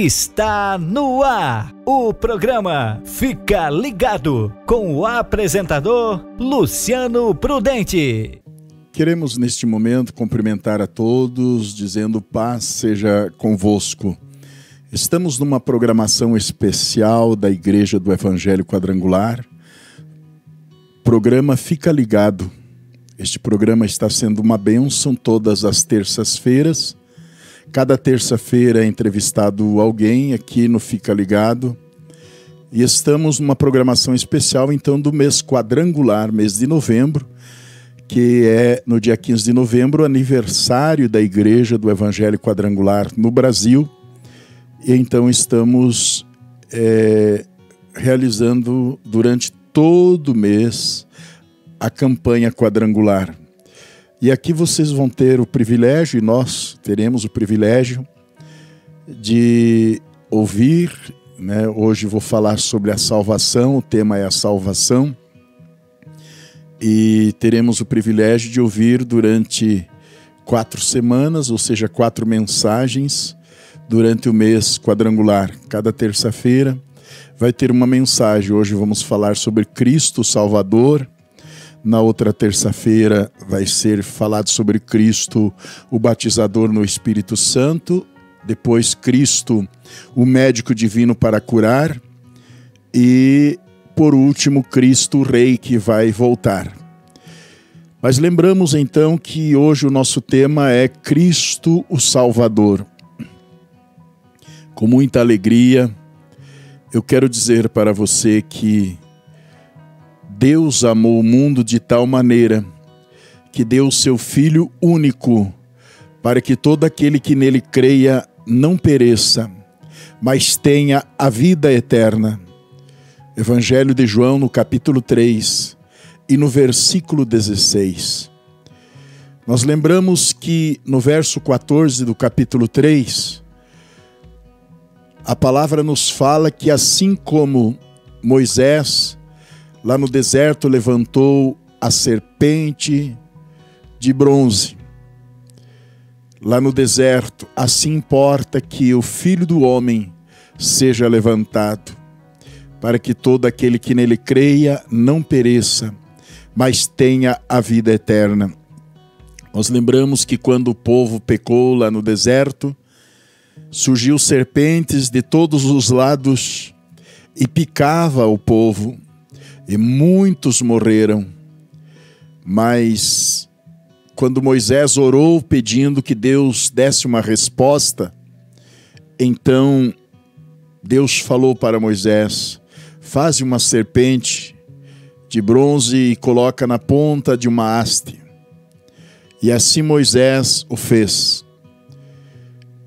Está no ar o programa Fica Ligado com o apresentador Luciano Prudente. Queremos neste momento cumprimentar a todos, dizendo paz seja convosco. Estamos numa programação especial da Igreja do Evangelho Quadrangular. Programa Fica Ligado. Este programa está sendo uma bênção todas as terças-feiras. Cada terça-feira é entrevistado alguém aqui no Fica Ligado. E estamos numa programação especial, então, do mês quadrangular, mês de novembro, que é no dia 15 de novembro, aniversário da Igreja do Evangelho Quadrangular no Brasil. E então estamos realizando durante todo o mês a campanha quadrangular. E aqui vocês vão ter o privilégio, e nós teremos o privilégio de ouvir, né? Hoje vou falar sobre a salvação, o tema é a salvação. E teremos o privilégio de ouvir durante 4 semanas, ou seja, 4 mensagens, durante o mês quadrangular. Cada terça-feira vai ter uma mensagem. Hoje vamos falar sobre Cristo Salvador. Na outra terça-feira vai ser falado sobre Cristo, o batizador no Espírito Santo. Depois Cristo, o médico divino para curar. E, por último, Cristo, o Rei que vai voltar. Mas lembramos então que hoje o nosso tema é Cristo, o Salvador. Com muita alegria, eu quero dizer para você que Deus amou o mundo de tal maneira que deu o seu Filho único para que todo aquele que nele creia não pereça, mas tenha a vida eterna. Evangelho de João, no capítulo 3 e no versículo 16. Nós lembramos que no verso 14 do capítulo 3, a palavra nos fala que assim como Moisés, lá no deserto, levantou a serpente de bronze, lá no deserto, assim importa que o Filho do Homem seja levantado, para que todo aquele que nele creia não pereça, mas tenha a vida eterna. Nós lembramos que quando o povo pecou lá no deserto, surgiu serpentes de todos os lados e picava o povo, e muitos morreram. Mas quando Moisés orou pedindo que Deus desse uma resposta, então Deus falou para Moisés: faze uma serpente de bronze e coloca na ponta de uma haste. E assim Moisés o fez.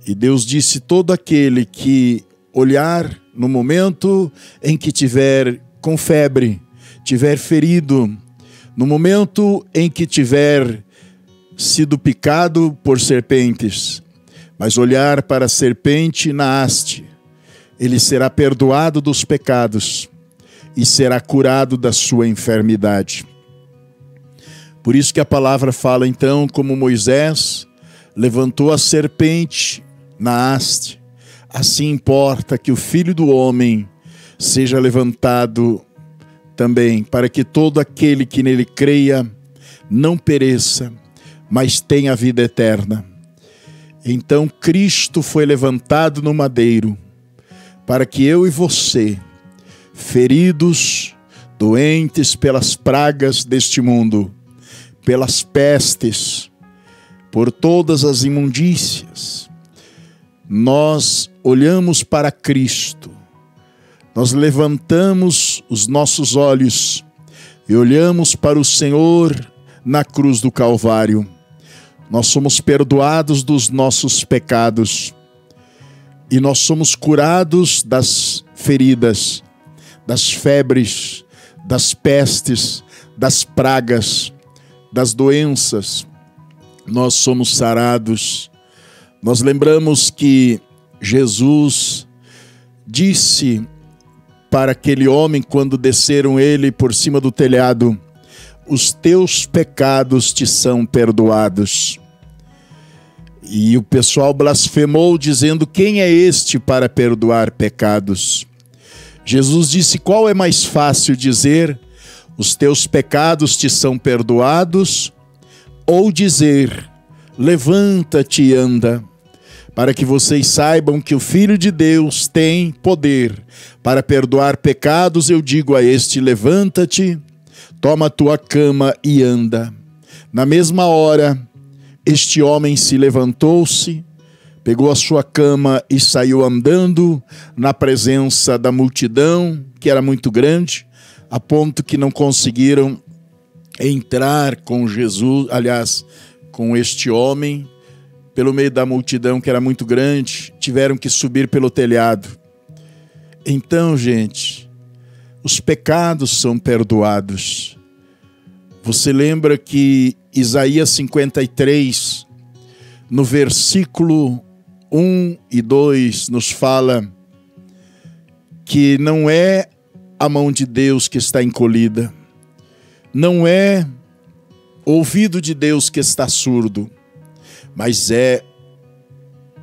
E Deus disse: todo aquele que olhar no momento em que tiver com febre, tiver ferido, no momento em que tiver sido picado por serpentes, mas olhar para a serpente na haste, ele será perdoado dos pecados e será curado da sua enfermidade. Por isso que a palavra fala então, como Moisés levantou a serpente na haste, assim importa que o Filho do Homem seja levantado também, para que todo aquele que nele creia não pereça, mas tenha a vida eterna. Então Cristo foi levantado no madeiro, para que eu e você, feridos, doentes pelas pragas deste mundo, pelas pestes, por todas as imundícias, nós olhamos para Cristo, nós levantamos os nossos olhos e olhamos para o Senhor na cruz do Calvário. Nós somos perdoados dos nossos pecados e nós somos curados das feridas, das febres, das pestes, das pragas, das doenças. Nós somos sarados. Nós lembramos que Jesus disse para aquele homem, quando desceram ele por cima do telhado: os teus pecados te são perdoados. E o pessoal blasfemou, dizendo: quem é este para perdoar pecados? Jesus disse: qual é mais fácil dizer: os teus pecados te são perdoados, ou dizer: levanta-te e anda? Para que vocês saibam que o Filho de Deus tem poder para perdoar pecados, eu digo a este: levanta-te, toma a tua cama e anda. Na mesma hora, este homem se levantou-se, pegou a sua cama e saiu andando na presença da multidão, que era muito grande, a ponto que não conseguiram entrar com Jesus, aliás, com este homem, pelo meio da multidão que era muito grande, tiveram que subir pelo telhado. Então, gente, os pecados são perdoados. Você lembra que Isaías 53, no versículo 1 e 2, nos fala que não é a mão de Deus que está encolhida, não é o ouvido de Deus que está surdo, mas é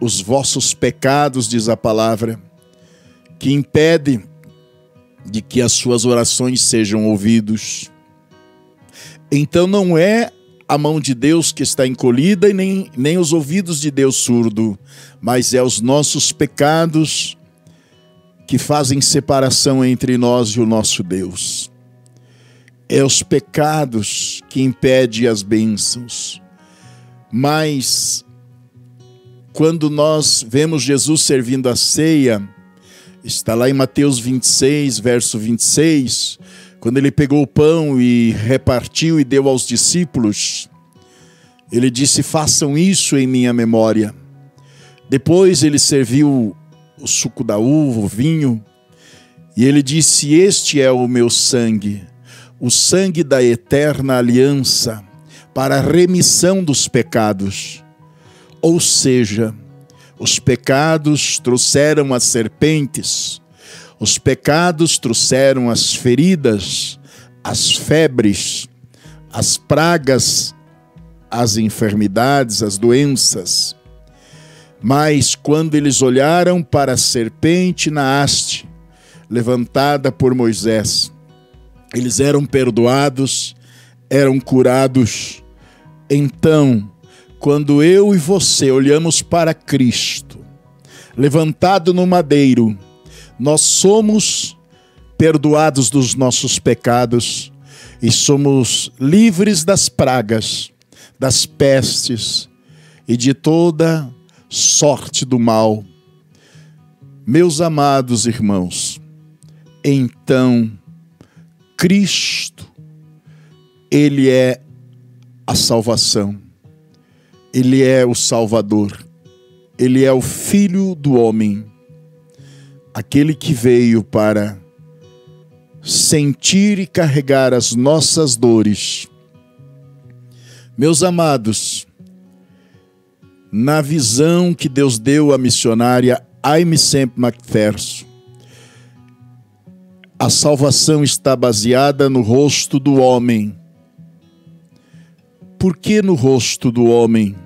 os vossos pecados, diz a palavra, que impede de que as suas orações sejam ouvidas. Então não é a mão de Deus que está encolhida e nem os ouvidos de Deus surdo, mas é os nossos pecados que fazem separação entre nós e o nosso Deus. É os pecados que impedem as bênçãos. Mas quando nós vemos Jesus servindo a ceia, está lá em Mateus 26, verso 26, quando ele pegou o pão e repartiu e deu aos discípulos, ele disse: façam isso em minha memória. Depois ele serviu o suco da uva, o vinho, e ele disse: este é o meu sangue, o sangue da eterna aliança, para a remissão dos pecados. Ou seja, os pecados trouxeram as serpentes, os pecados trouxeram as feridas, as febres, as pragas, as enfermidades, as doenças. Mas quando eles olharam para a serpente na haste, levantada por Moisés, eles eram perdoados, eram curados. Então, quando eu e você olhamos para Cristo, levantado no madeiro, nós somos perdoados dos nossos pecados e somos livres das pragas, das pestes e de toda sorte do mal. Meus amados irmãos, então, Cristo, Ele é a salvação, Ele é o Salvador, Ele é o Filho do homem, aquele que veio para sentir e carregar as nossas dores. Meus amados, na visão que Deus deu à missionária Aimee Semple McPherson, a salvação está baseada no rosto do homem. Por que no rosto do homem?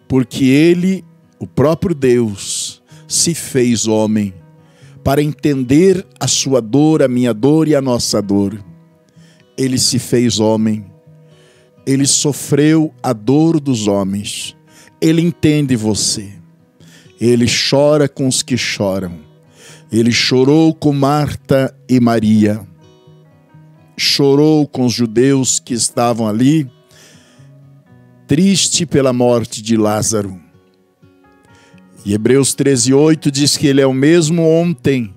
Porque ele, o próprio Deus, se fez homem para entender a sua dor, a minha dor e a nossa dor. Ele se fez homem. Ele sofreu a dor dos homens. Ele entende você. Ele chora com os que choram. Ele chorou com Marta e Maria. Chorou com os judeus que estavam ali, triste pela morte de Lázaro. E Hebreus 13:8 diz que Ele é o mesmo ontem,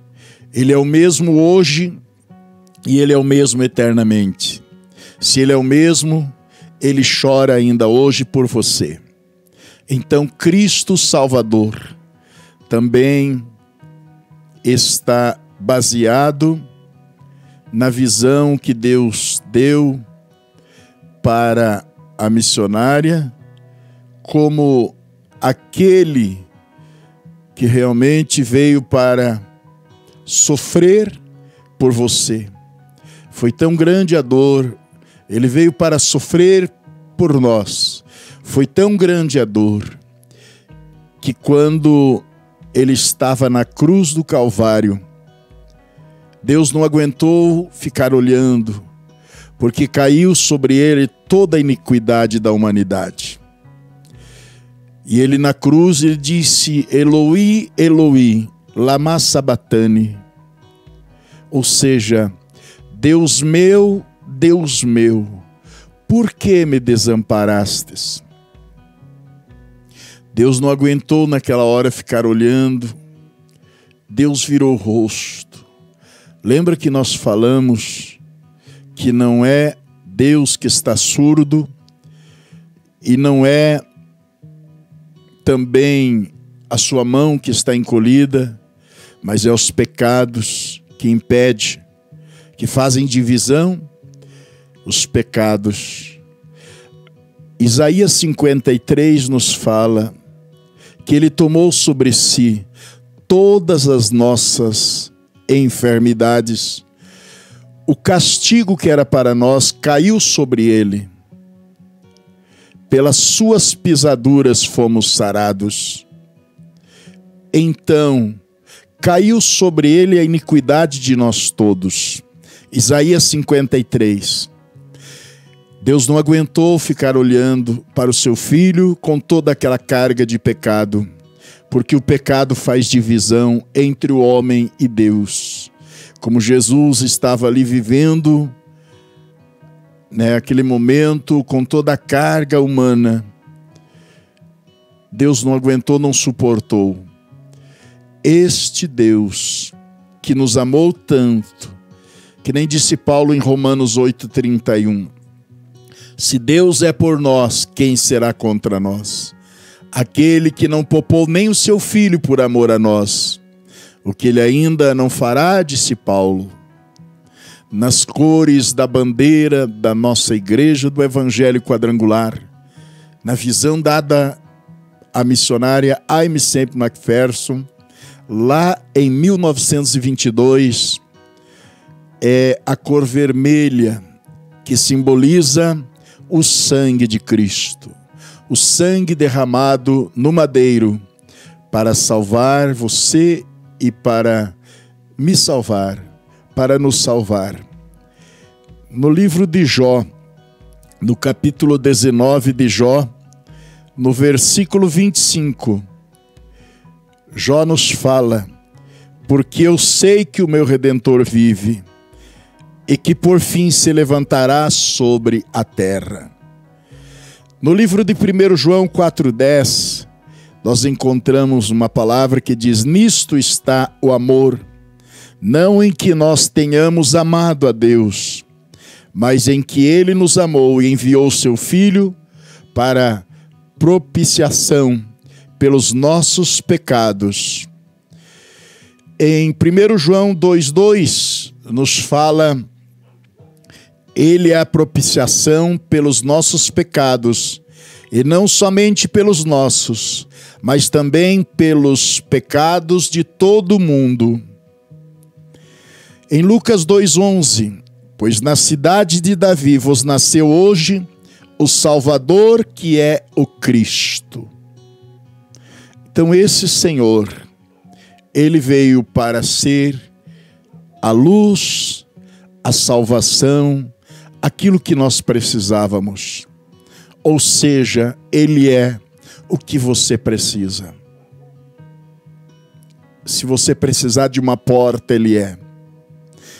Ele é o mesmo hoje e Ele é o mesmo eternamente. Se Ele é o mesmo, Ele chora ainda hoje por você. Então Cristo Salvador também está baseado na visão que Deus deu para a missionária, como aquele que realmente veio para sofrer por você. Foi tão grande a dor, ele veio para sofrer por nós. Foi tão grande a dor que quando ele estava na cruz do Calvário, Deus não aguentou ficar olhando, porque caiu sobre ele toda a iniquidade da humanidade. E ele na cruz, ele disse: Eloi, Eloi, lama sabachthani. Ou seja, Deus meu, por que me desamparastes? Deus não aguentou naquela hora ficar olhando. Deus virou o rosto. Lembra que nós falamos que não é Deus que está surdo e não é também a sua mão que está encolhida, mas é os pecados que impedem, que fazem divisão, os pecados. Isaías 53 nos fala que ele tomou sobre si todas as nossas enfermidades. O castigo que era para nós caiu sobre ele. Pelas suas pisaduras fomos sarados. Então, caiu sobre ele a iniquidade de nós todos. Isaías 53. Deus não aguentou ficar olhando para o seu filho com toda aquela carga de pecado, porque o pecado faz divisão entre o homem e Deus. Como Jesus estava ali vivendo, aquele momento com toda a carga humana, Deus não aguentou, não suportou. Este Deus que nos amou tanto, que nem disse Paulo em Romanos 8:31, se Deus é por nós, quem será contra nós? Aquele que não poupou nem o seu filho por amor a nós, o que ele ainda não fará, disse Paulo, nas cores da bandeira da nossa igreja do Evangelho Quadrangular, na visão dada à missionária Aimee Semple McPherson, lá em 1922, é a cor vermelha que simboliza o sangue de Cristo, o sangue derramado no madeiro para salvar você e para me salvar, para nos salvar. No livro de Jó, no capítulo 19 de Jó, no versículo 25, Jó nos fala: porque eu sei que o meu Redentor vive e que por fim se levantará sobre a terra. No livro de 1 João 4,10, nós encontramos uma palavra que diz: nisto está o amor, não em que nós tenhamos amado a Deus, mas em que Ele nos amou e enviou seu Filho para propiciação pelos nossos pecados. Em 1 João 2,2 nos fala: Ele é a propiciação pelos nossos pecados, e não somente pelos nossos, mas também pelos pecados de todo o mundo. Em Lucas 2,11, pois na cidade de Davi vos nasceu hoje o Salvador, que é o Cristo. Então esse Senhor, Ele veio para ser a luz, a salvação, aquilo que nós precisávamos. Ou seja, Ele é o que você precisa. Se você precisar de uma porta, Ele é.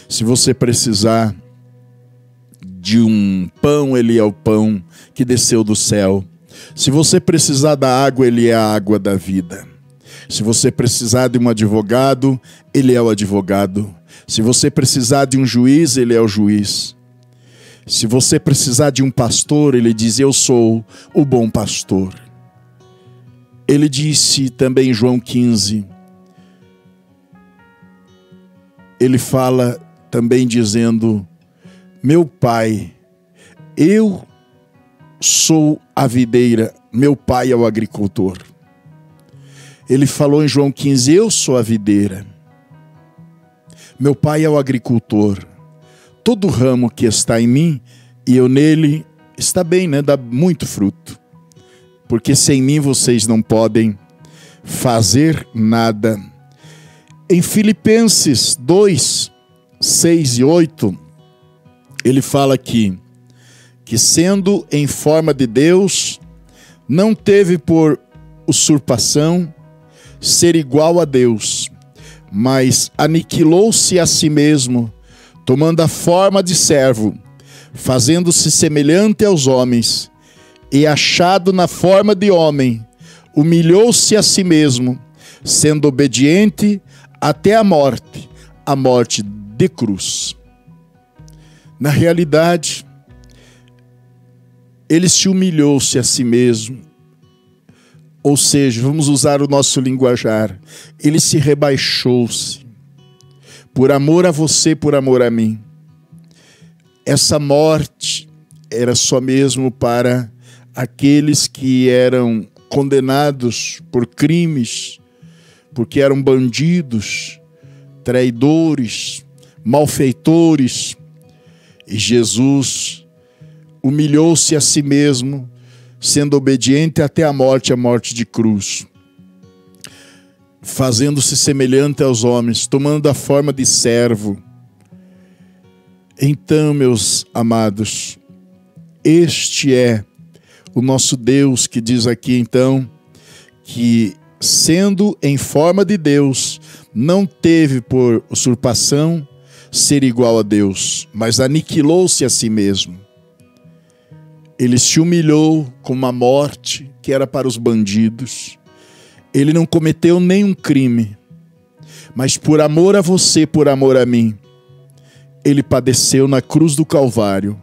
Se você precisar de um pão, Ele é o pão que desceu do céu. Se você precisar da água, Ele é a água da vida. Se você precisar de um advogado, Ele é o advogado. Se você precisar de um juiz, Ele é o juiz. Se você precisar de um pastor, Ele diz: eu sou o bom pastor. Ele disse também em João 15, Ele fala também dizendo: meu Pai, eu sou a videira, meu Pai é o agricultor. Ele falou em João 15, eu sou a videira, meu Pai é o agricultor. Todo ramo que está em mim e eu nele, está bem, dá muito fruto. Porque sem mim vocês não podem fazer nada. Em Filipenses 2, 6 e 8, ele fala aqui, que sendo em forma de Deus, não teve por usurpação ser igual a Deus, mas aniquilou-se a si mesmo, tomando a forma de servo, fazendo-se semelhante aos homens, e achado na forma de homem, humilhou-se a si mesmo, sendo obediente até a morte de cruz. Na realidade, ele se humilhou-se a si mesmo, ou seja, vamos usar o nosso linguajar, ele se rebaixou-se, por amor a você, por amor a mim. Essa morte era só mesmo para aqueles que eram condenados por crimes, porque eram bandidos, traidores, malfeitores, e Jesus humilhou-se a si mesmo, sendo obediente até a morte de cruz, fazendo-se semelhante aos homens, tomando a forma de servo. Então, meus amados, este é o nosso Deus, que diz aqui então, que sendo em forma de Deus, não teve por usurpação ser igual a Deus, mas aniquilou-se a si mesmo. Ele se humilhou com uma morte que era para os bandidos. Ele não cometeu nenhum crime, mas por amor a você, por amor a mim, ele padeceu na cruz do Calvário,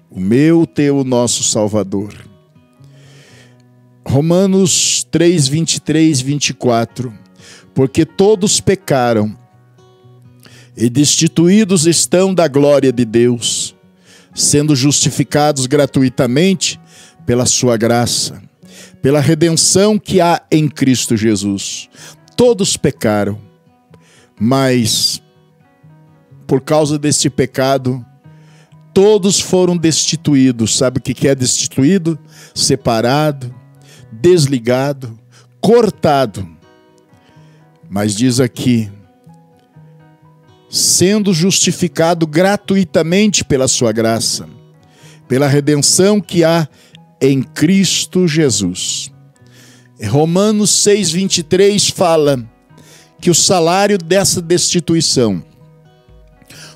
o meu, o teu, o nosso Salvador. Romanos 3, 23, 24. Porque todos pecaram e destituídos estão da glória de Deus, sendo justificados gratuitamente pela sua graça, pela redenção que há em Cristo Jesus. Todos pecaram, mas por causa deste pecado, todos foram destituídos. Sabe o que é destituído? Separado, desligado, cortado. Mas diz aqui, sendo justificado gratuitamente pela sua graça, pela redenção que há em Cristo Jesus. Romanos 6, 23 fala que o salário dessa destituição,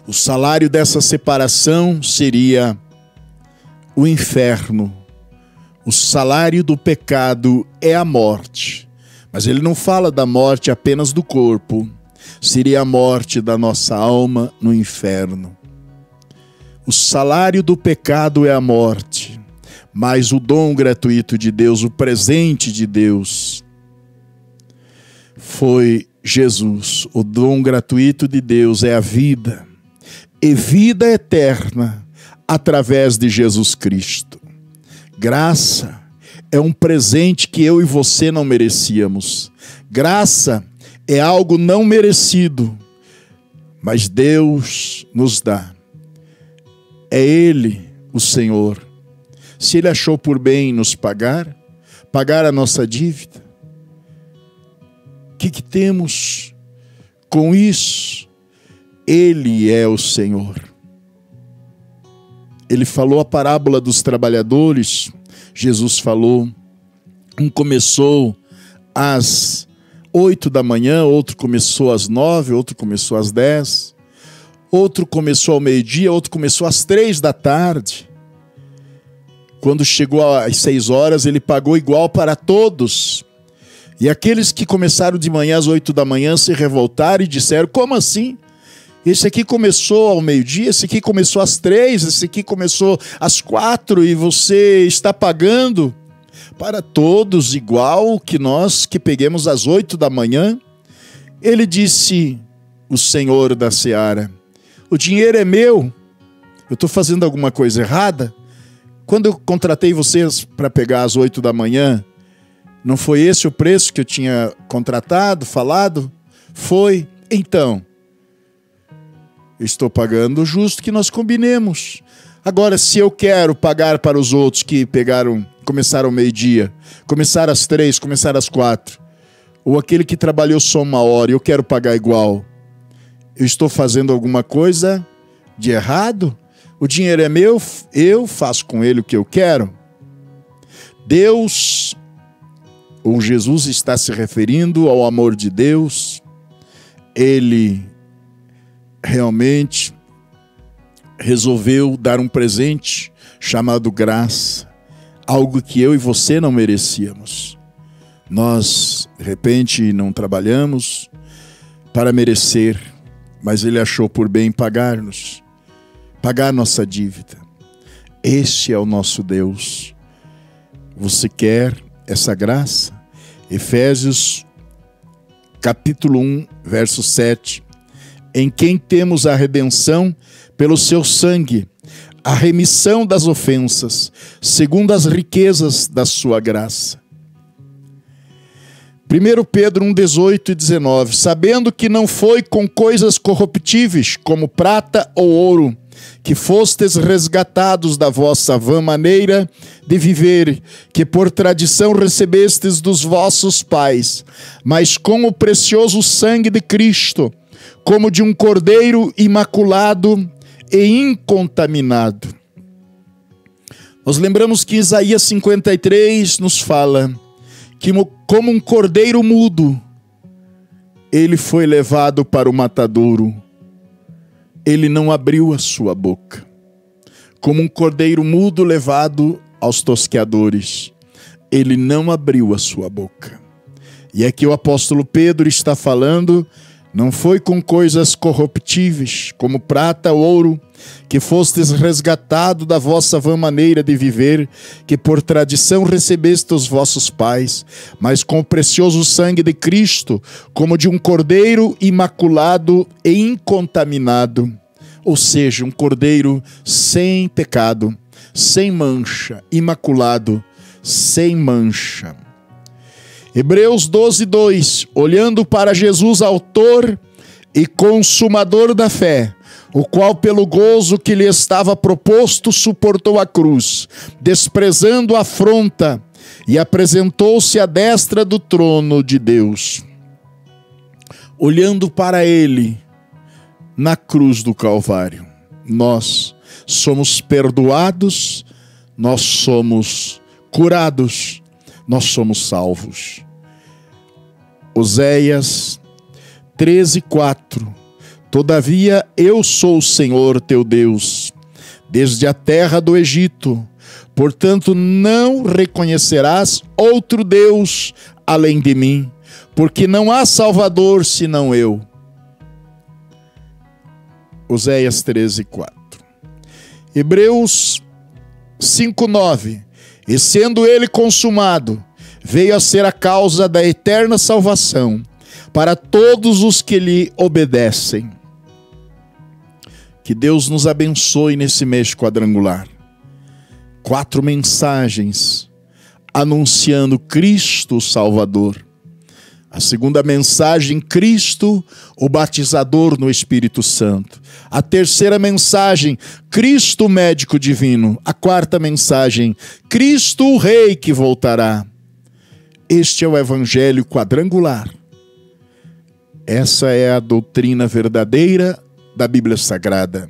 o salário dessa separação seria o inferno. O salário do pecado é a morte. Mas ele não fala da morte apenas do corpo. Seria a morte da nossa alma no inferno. O salário do pecado é a morte. Mas o dom gratuito de Deus, o presente de Deus, foi Jesus. O dom gratuito de Deus é a vida. E vida eterna através de Jesus Cristo. Graça é um presente que eu e você não merecíamos. Graça é algo não merecido, mas Deus nos dá. É Ele, o Senhor. Se Ele achou por bem nos pagar a nossa dívida, o que temos com isso? Ele é o Senhor. Ele falou a parábola dos trabalhadores. Jesus falou, um começou às 8 da manhã, outro começou às 9, outro começou às 10, outro começou ao meio-dia, outro começou às 3 da tarde. Quando chegou às 6 horas, ele pagou igual para todos. E aqueles que começaram de manhã às 8 da manhã se revoltaram e disseram, como assim? Esse aqui começou ao meio-dia, esse aqui começou às 3, esse aqui começou às 4 e você está pagando para todos igual que nós que peguemos às 8 da manhã? Ele disse, o Senhor da Seara, o dinheiro é meu, eu estou fazendo alguma coisa errada? Quando eu contratei vocês para pegar às 8 da manhã, não foi esse o preço que eu tinha contratado, falado? Foi. Então, eu estou pagando o justo que nós combinemos. Agora, se eu quero pagar para os outros que começaram ao meio-dia, começaram às 3, começaram às 4, Ou aquele que trabalhou só 1 hora e eu quero pagar igual? Eu estou fazendo alguma coisa de errado? O dinheiro é meu, eu faço com ele o que eu quero. Deus, ou Jesus, está se referindo ao amor de Deus. Ele realmente resolveu dar um presente chamado graça, algo que eu e você não merecíamos. Nós, de repente, não trabalhamos para merecer, mas Ele achou por bem pagar-nos, pagar nossa dívida. Este é o nosso Deus. Você quer essa graça? Efésios capítulo 1, verso 7. Em quem temos a redenção pelo seu sangue, a remissão das ofensas, segundo as riquezas da sua graça. 1 Pedro 1, 18 e 19. Sabendo que não foi com coisas corruptíveis, como prata ou ouro, que fostes resgatados da vossa vã maneira de viver, que por tradição recebestes dos vossos pais, mas com o precioso sangue de Cristo, como de um cordeiro imaculado e incontaminado. Nós lembramos que Isaías 53 nos fala que como um cordeiro mudo, ele foi levado para o matadouro. Ele não abriu a sua boca. Como um cordeiro mudo levado aos tosqueadores, ele não abriu a sua boca. E aqui o apóstolo Pedro está falando, não foi com coisas corruptíveis, como prata ou ouro, que fostes resgatado da vossa vã maneira de viver, que por tradição recebeste os vossos pais, mas com o precioso sangue de Cristo, como de um cordeiro imaculado e incontaminado, ou seja, um cordeiro sem pecado, sem mancha, imaculado, sem mancha. Hebreus 12, 2. Olhando para Jesus, autor e consumador da fé, o qual pelo gozo que lhe estava proposto suportou a cruz, desprezando a afronta, e apresentou-se à destra do trono de Deus. Olhando para ele na cruz do Calvário, nós somos perdoados, nós somos curados, nós somos salvos. Oséias 13, 4. Todavia eu sou o Senhor teu Deus, desde a terra do Egito. Portanto, não reconhecerás outro Deus além de mim, porque não há Salvador senão eu. Oséias 13, 4. Hebreus 5, 9. E sendo ele consumado, veio a ser a causa da eterna salvação para todos os que lhe obedecem. Que Deus nos abençoe nesse mês quadrangular. 4 mensagens anunciando Cristo Salvador. A segunda mensagem, Cristo, o batizador no Espírito Santo. A terceira mensagem, Cristo, médico divino. A quarta mensagem, Cristo, o Rei que voltará. Este é o Evangelho quadrangular. Essa é a doutrina verdadeira da Bíblia Sagrada.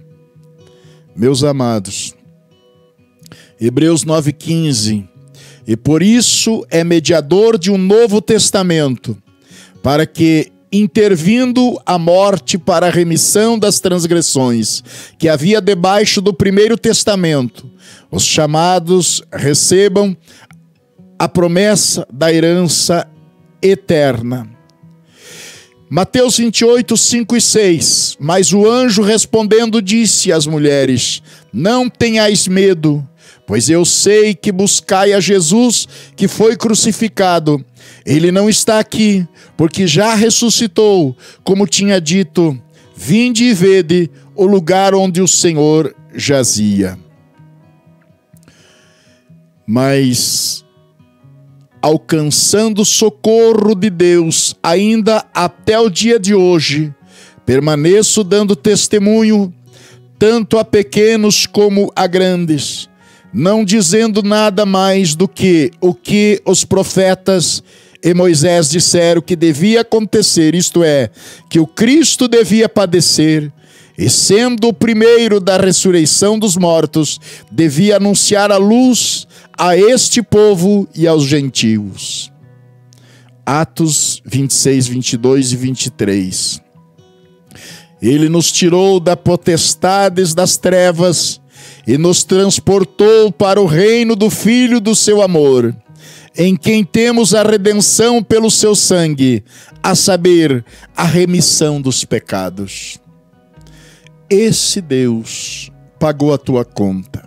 Meus amados, Hebreus 9,15. E por isso é mediador de um novo testamento, para que, intervindo a morte para a remissão das transgressões que havia debaixo do primeiro testamento, os chamados recebam a promessa da herança eterna. Mateus 28, 5 e 6. Mas o anjo respondendo disse às mulheres: não tenhais medo, pois eu sei que buscai a Jesus que foi crucificado. Ele não está aqui, porque já ressuscitou, como tinha dito. Vinde e vede o lugar onde o Senhor jazia. Mas, alcançando o socorro de Deus, ainda até o dia de hoje, permaneço dando testemunho, tanto a pequenos como a grandes, não dizendo nada mais do que o que os profetas e Moisés disseram que devia acontecer, isto é, que o Cristo devia padecer, e sendo o primeiro da ressurreição dos mortos, devia anunciar a luz a este povo e aos gentios. Atos 26, 22 e 23. Ele nos tirou das potestades das trevas e nos transportou para o reino do Filho do seu amor, em quem temos a redenção pelo seu sangue, a saber, a remissão dos pecados. Esse Deus pagou a tua conta.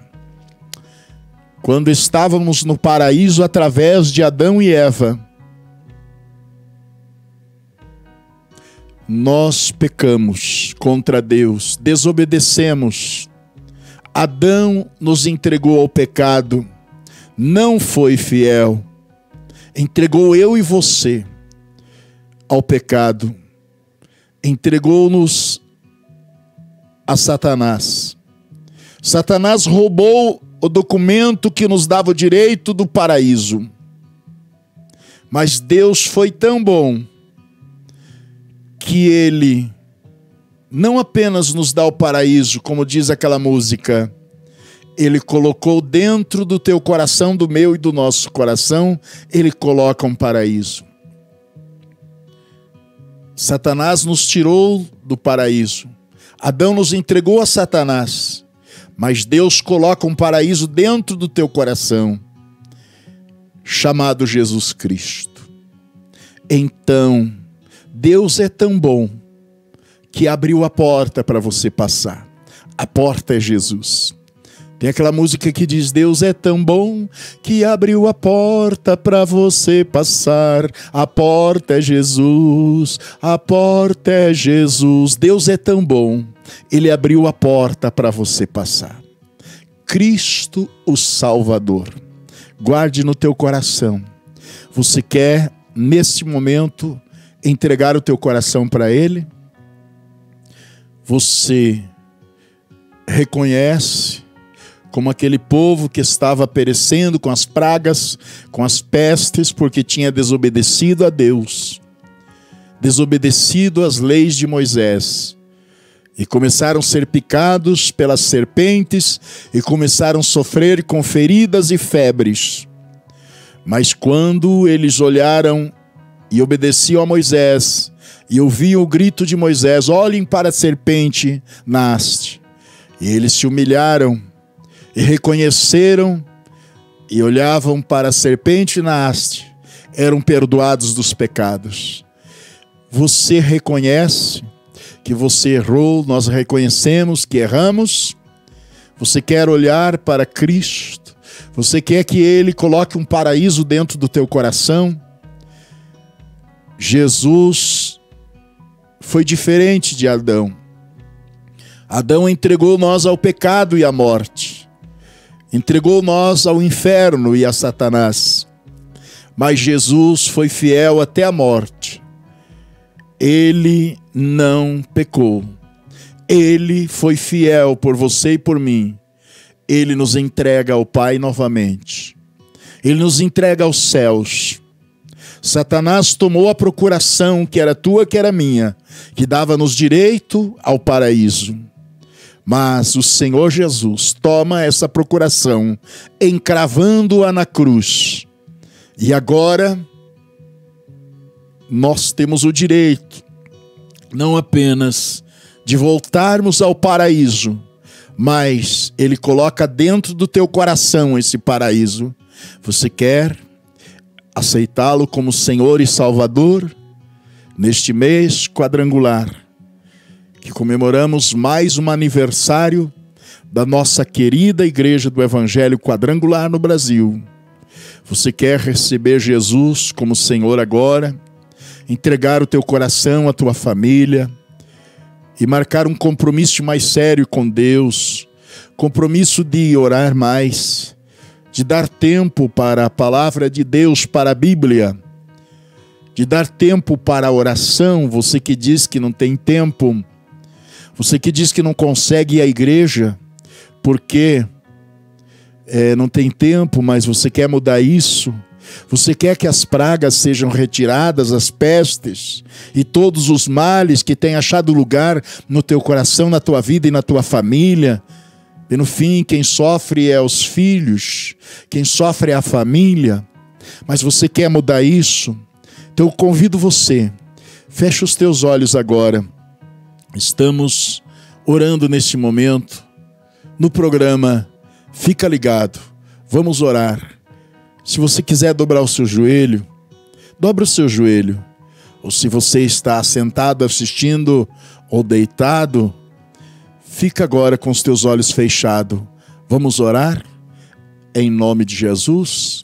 Quando estávamos no paraíso através de Adão e Eva, nós pecamos contra Deus, desobedecemos. Adão nos entregou ao pecado, não foi fiel, entregou eu e você ao pecado, entregou-nos a Satanás. Satanás roubou o documento que nos dava o direito do paraíso. Mas Deus foi tão bom que Ele não apenas nos dá o paraíso, como diz aquela música, Ele colocou dentro do teu coração, do meu e do nosso coração, Ele coloca um paraíso. Satanás nos tirou do paraíso. Adão nos entregou a Satanás. Mas Deus coloca um paraíso dentro do teu coração, chamado Jesus Cristo. Então, Deus é tão bom que abriu a porta para você passar. A porta é Jesus. Tem aquela música que diz: Deus é tão bom que abriu a porta para você passar. A porta é Jesus, a porta é Jesus. Deus é tão bom, Ele abriu a porta para você passar. Cristo o Salvador. Guarde no teu coração. Você quer, neste momento, entregar o teu coração para Ele? Você reconhece como aquele povo que estava perecendo com as pragas, com as pestes, porque tinha desobedecido a Deus, desobedecido às leis de Moisés, e começaram a ser picados pelas serpentes, e começaram a sofrer com feridas e febres. Mas quando eles olharam e obedeciam a Moisés, e ouviam o grito de Moisés: olhem para a serpente na haste, e eles se humilharam, e reconheceram, e olhavam para a serpente na haste, eram perdoados dos pecados. Você reconhece que você errou? Nós reconhecemos que erramos. Você quer olhar para Cristo? Você quer que Ele coloque um paraíso dentro do teu coração? Jesus foi diferente de Adão. Adão entregou nós ao pecado e à morte. Entregou nós ao inferno e a Satanás. Mas Jesus foi fiel até a morte. Ele não pecou. Ele foi fiel por você e por mim. Ele nos entrega ao Pai novamente. Ele nos entrega aos céus. Satanás tomou a procuração, que era tua, que era minha, que dava-nos direito ao paraíso. Mas o Senhor Jesus toma essa procuração, encravando-a na cruz. E agora nós temos o direito, não apenas de voltarmos ao paraíso, mas Ele coloca dentro do teu coração esse paraíso. Você quer aceitá-lo como Senhor e Salvador? Neste mês quadrangular, que comemoramos mais um aniversário da nossa querida Igreja do Evangelho Quadrangular no Brasil. Você quer receber Jesus como Senhor agora? Entregar o teu coração, a tua família e marcar um compromisso mais sério com Deus, compromisso de orar mais, de dar tempo para a palavra de Deus, para a Bíblia, de dar tempo para a oração. Você que diz que não tem tempo, você que diz que não consegue ir à igreja porque não tem tempo, mas você quer mudar isso. Você quer que as pragas sejam retiradas, as pestes e todos os males que têm achado lugar no teu coração, na tua vida e na tua família. E no fim, quem sofre é os filhos, quem sofre é a família. Mas você quer mudar isso? Então eu convido você, fecha os teus olhos agora. Estamos orando neste momento, no programa Fica Ligado. Vamos orar. Se você quiser dobrar o seu joelho, dobra o seu joelho. Ou se você está sentado assistindo ou deitado, fica agora com os teus olhos fechados. Vamos orar? Em nome de Jesus.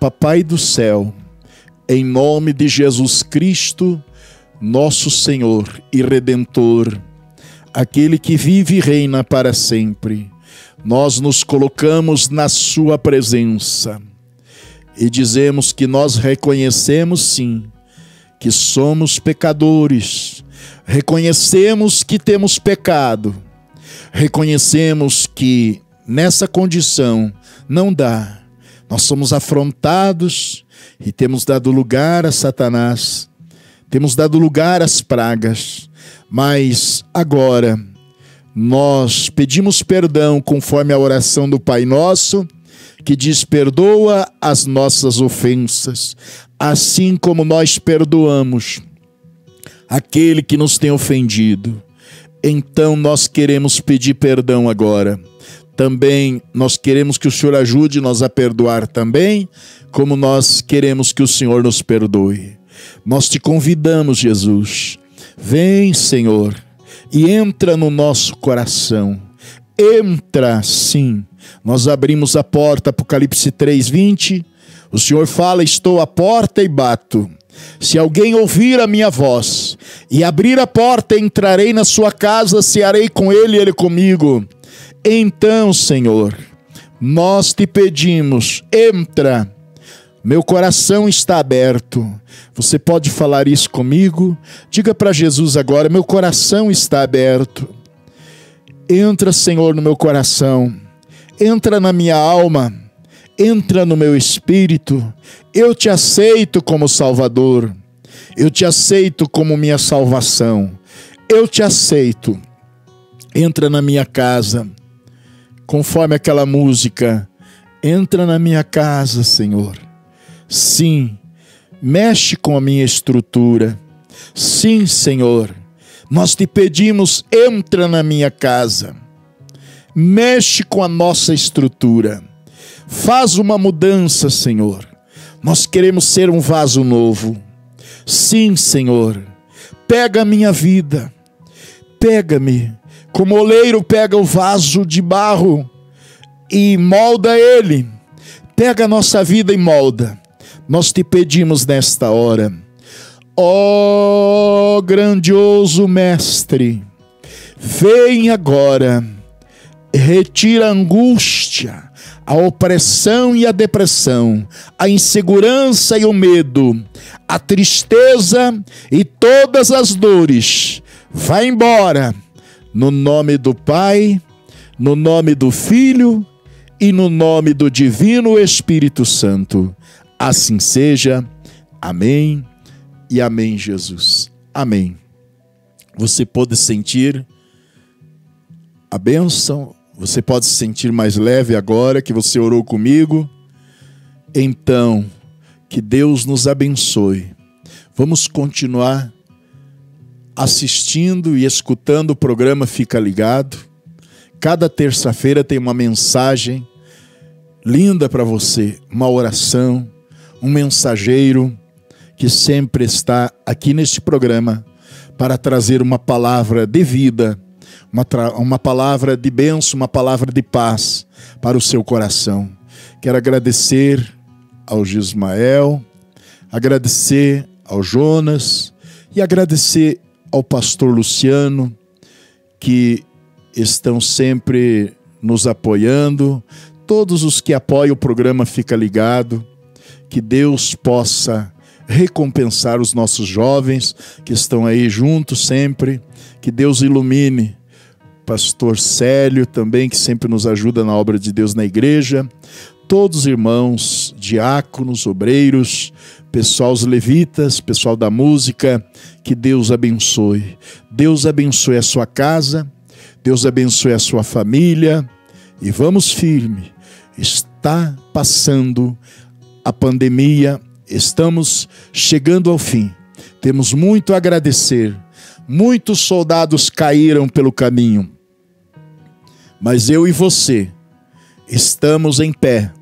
Papai do céu, em nome de Jesus Cristo, nosso Senhor e Redentor, aquele que vive e reina para sempre, nós nos colocamos na sua presença e dizemos que nós reconhecemos sim, que somos pecadores, reconhecemos que temos pecado, reconhecemos que nessa condição não dá, nós somos afrontados e temos dado lugar a Satanás, temos dado lugar às pragas, mas agora nós pedimos perdão conforme a oração do Pai Nosso, que diz: perdoa as nossas ofensas, assim como nós perdoamos aquele que nos tem ofendido. Então nós queremos pedir perdão agora. Também nós queremos que o Senhor ajude nós a perdoar também, como nós queremos que o Senhor nos perdoe. Nós te convidamos, Jesus. Vem, Senhor, e entra no nosso coração. Entra, sim. Nós abrimos a porta, Apocalipse 3:20. O Senhor fala: estou à porta e bato. Se alguém ouvir a minha voz e abrir a porta, entrarei na sua casa, cearei com ele e ele comigo. Então, Senhor, nós te pedimos, entra. Meu coração está aberto. Você pode falar isso comigo? Diga para Jesus agora: meu coração está aberto. Entra, Senhor, no meu coração. Entra na minha alma. Entra no meu espírito. Eu te aceito como Salvador. Eu te aceito como minha salvação. Eu te aceito. Entra na minha casa. Conforme aquela música, entra na minha casa, Senhor. Sim, mexe com a minha estrutura. Sim, Senhor, nós te pedimos, entra na minha casa. Mexe com a nossa estrutura. Faz uma mudança, Senhor. Nós queremos ser um vaso novo. Sim, Senhor, pega a minha vida. Pega-me. Como o oleiro pega o vaso de barro e molda ele, pega a nossa vida e molda. Nós te pedimos nesta hora, ó grandioso Mestre, vem agora, retira a angústia, a opressão e a depressão, a insegurança e o medo, a tristeza e todas as dores. Vai embora. No nome do Pai, no nome do Filho e no nome do Divino Espírito Santo. Assim seja. Amém e amém, Jesus. Amém. Você pode sentir a bênção, você pode se sentir mais leve agora que você orou comigo. Então, que Deus nos abençoe. Vamos continuar assistindo e escutando o programa Fica Ligado. Cada terça-feira tem uma mensagem linda para você, uma oração, um mensageiro que sempre está aqui neste programa para trazer uma palavra de vida, uma palavra de bênção, uma palavra de paz para o seu coração. Quero agradecer ao Gismael, agradecer ao Jonas e agradecer ao pastor Luciano, que estão sempre nos apoiando, todos os que apoiam o programa Fica Ligado, que Deus possa recompensar os nossos jovens que estão aí juntos sempre, que Deus ilumine pastor Célio também, que sempre nos ajuda na obra de Deus na igreja, todos os irmãos, diáconos, obreiros, pessoal, os levitas, pessoal da música, que Deus abençoe. Deus abençoe a sua casa, Deus abençoe a sua família, e vamos firme. Está passando a pandemia, estamos chegando ao fim. Temos muito a agradecer. Muitos soldados caíram pelo caminho, mas eu e você estamos em pé.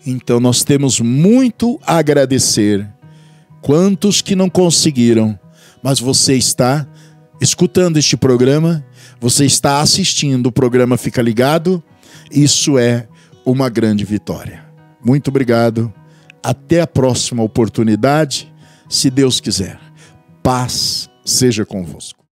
Então nós temos muito a agradecer. Quantos que não conseguiram, mas você está escutando este programa, você está assistindo o programa Fica Ligado, isso é uma grande vitória. Muito obrigado, até a próxima oportunidade, se Deus quiser. Paz seja convosco.